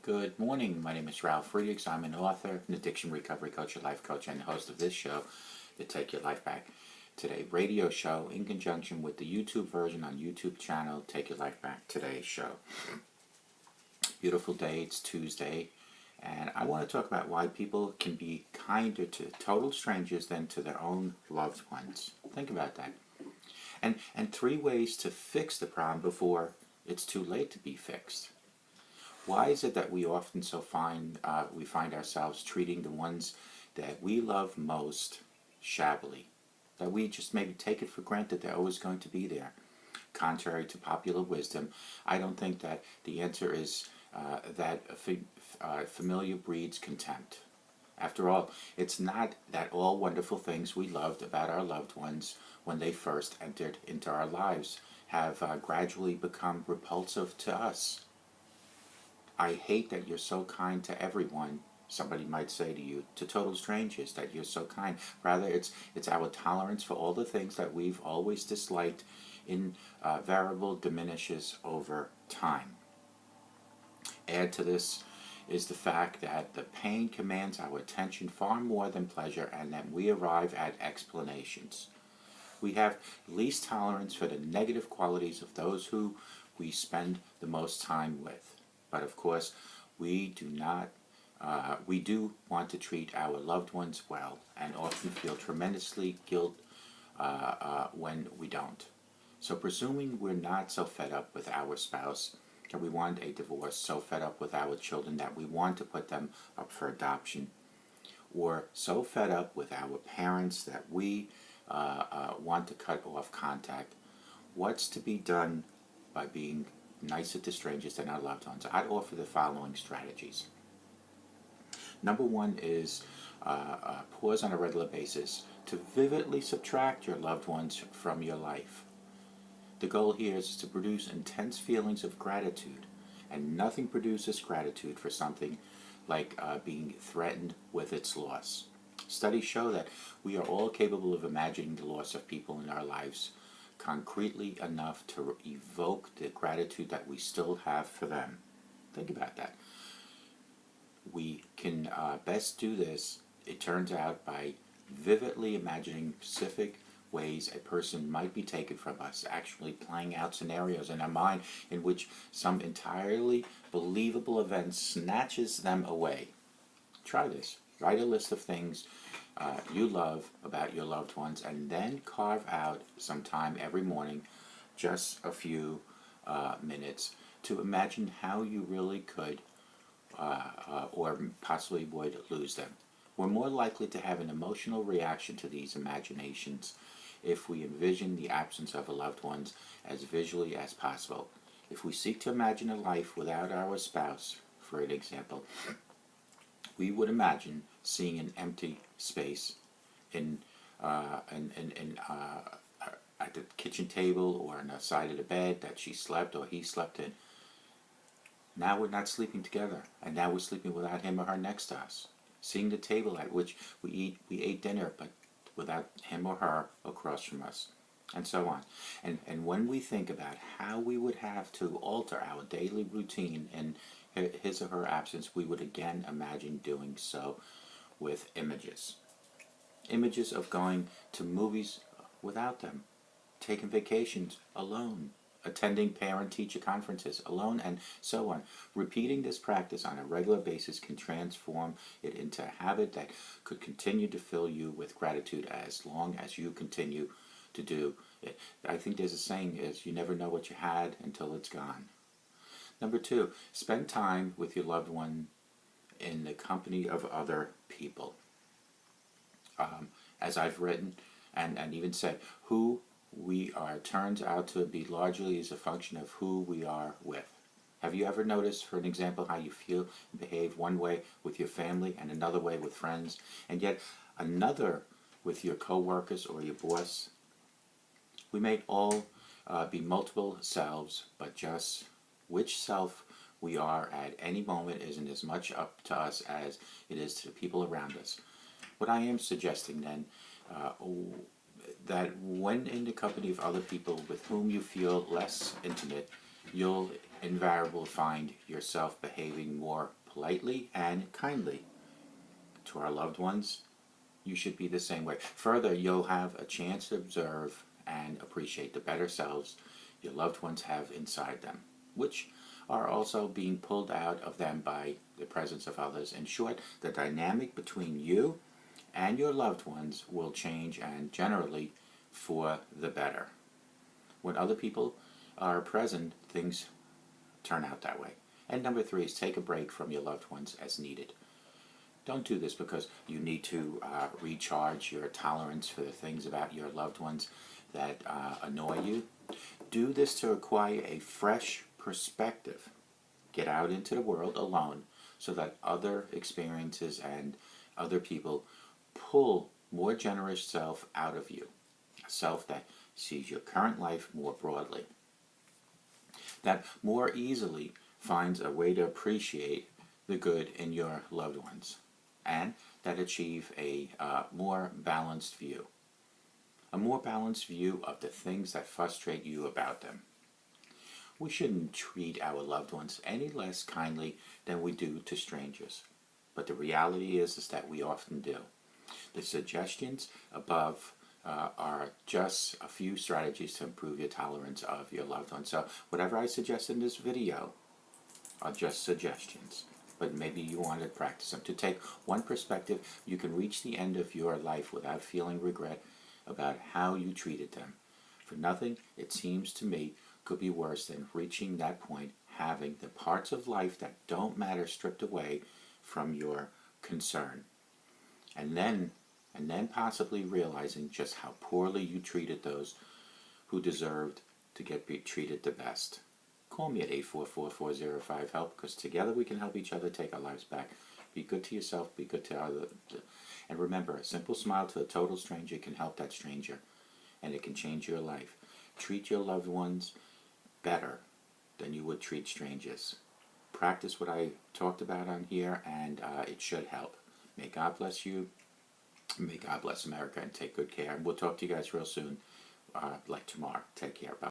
Good morning. My name is Ralf Friedrichs. I'm an author, an addiction recovery coach, a life coach, and host of this show, the Take Your Life Back Today radio show, in conjunction with the YouTube version on YouTube channel, Take Your Life Back Today show. Beautiful day. It's Tuesday, and I want to talk about why people can be kinder to total strangers than to their own loved ones. Think about that. And 3 ways to fix the problem before it's too late to be fixed. Why is it that we often find ourselves treating the ones that we love most shabbily? That we just maybe take it for granted they're always going to be there. Contrary to popular wisdom, I don't think that the answer is that familiar breeds contempt. After all, it's not that all wonderful things we loved about our loved ones when they first entered into our lives have gradually become repulsive to us. I hate that you're so kind to everyone, somebody might say to you, to total strangers, that you're so kind. Rather, it's our tolerance for all the things that we've always disliked invariable diminishes over time. Add to this is the fact that the pain commands our attention far more than pleasure, and that we arrive at explanations. We have least tolerance for the negative qualities of those who we spend the most time with. But of course, we do want to treat our loved ones well, and often feel tremendously guilt when we don't. So presuming we're not so fed up with our spouse that we want a divorce, so fed up with our children that we want to put them up for adoption, or so fed up with our parents that we want to cut off contact, what's to be done by being nicer to strangers than our loved ones? I'd offer the following strategies. Number 1 is pause on a regular basis to vividly subtract your loved ones from your life. The goal here is to produce intense feelings of gratitude, and nothing produces gratitude for something like being threatened with its loss. Studies show that we are all capable of imagining the loss of people in our lives concretely enough to evoke the gratitude that we still have for them. Think about that. We can best do this, it turns out, by vividly imagining specific ways a person might be taken from us, actually playing out scenarios in our mind in which some entirely believable event snatches them away. Try this. Write a list of things you love about your loved ones, and then carve out some time every morning, just a few minutes, to imagine how you really could or possibly would lose them. We're more likely to have an emotional reaction to these imaginations if we envision the absence of a loved one as visually as possible. If we seek to imagine a life without our spouse, for an example, we would imagine seeing an empty space at the kitchen table or on the side of the bed that she slept or he slept in. Now we're not sleeping together, and now we're sleeping without him or her next to us. Seeing the table at which we ate dinner, but without him or her across from us, and so on. And when we think about how we would have to alter our daily routine in his or her absence, we would again imagine doing so with images. Images of going to movies without them, taking vacations alone, attending parent-teacher conferences alone, and so on. Repeating this practice on a regular basis can transform it into a habit that could continue to fill you with gratitude as long as you continue to do it. I think there's a saying is, you never know what you had until it's gone. Number 2, spend time with your loved one in the company of other people. As I've written and even said, who we are turns out to be largely as a function of who we are with. Have you ever noticed, for an example, how you feel and behave one way with your family and another way with friends, and yet another with your co-workers or your boss? We may all be multiple selves, but just which self we are at any moment isn't as much up to us as it is to the people around us. What I am suggesting then, that when in the company of other people with whom you feel less intimate, you'll invariably find yourself behaving more politely and kindly to our loved ones. You should be the same way. Further, you'll have a chance to observe and appreciate the better selves your loved ones have inside them, which are also being pulled out of them by the presence of others. In short, the dynamic between you and your loved ones will change, and generally for the better. When other people are present, things turn out that way. And number three is take a break from your loved ones as needed. Don't do this because you need to recharge your tolerance for the things about your loved ones that annoy you. Do this to acquire a fresh perspective. Get out into the world alone so that other experiences and other people pull more generous self out of you. A self that sees your current life more broadly. That more easily finds a way to appreciate the good in your loved ones, and that achieve a more balanced view. A more balanced view of the things that frustrate you about them. We shouldn't treat our loved ones any less kindly than we do to strangers. But the reality is that we often do. The suggestions above are just a few strategies to improve your tolerance of your loved ones. So whatever I suggest in this video are just suggestions, but maybe you want to practice them. To take one perspective, you can reach the end of your life without feeling regret about how you treated them. For nothing, it seems to me, could be worse than reaching that point, having the parts of life that don't matter stripped away from your concern. And then possibly realizing just how poorly you treated those who deserved to get treated the best. Call me at 844-405-HELP, because together we can help each other take our lives back. Be good to yourself, be good to others. And remember, a simple smile to a total stranger can help that stranger, and it can change your life. Treat your loved ones better than you would treat strangers. Practice what I talked about on here, and it should help. May God bless you. May God bless America, and take good care. And we'll talk to you guys real soon, like tomorrow. Take care. Bye.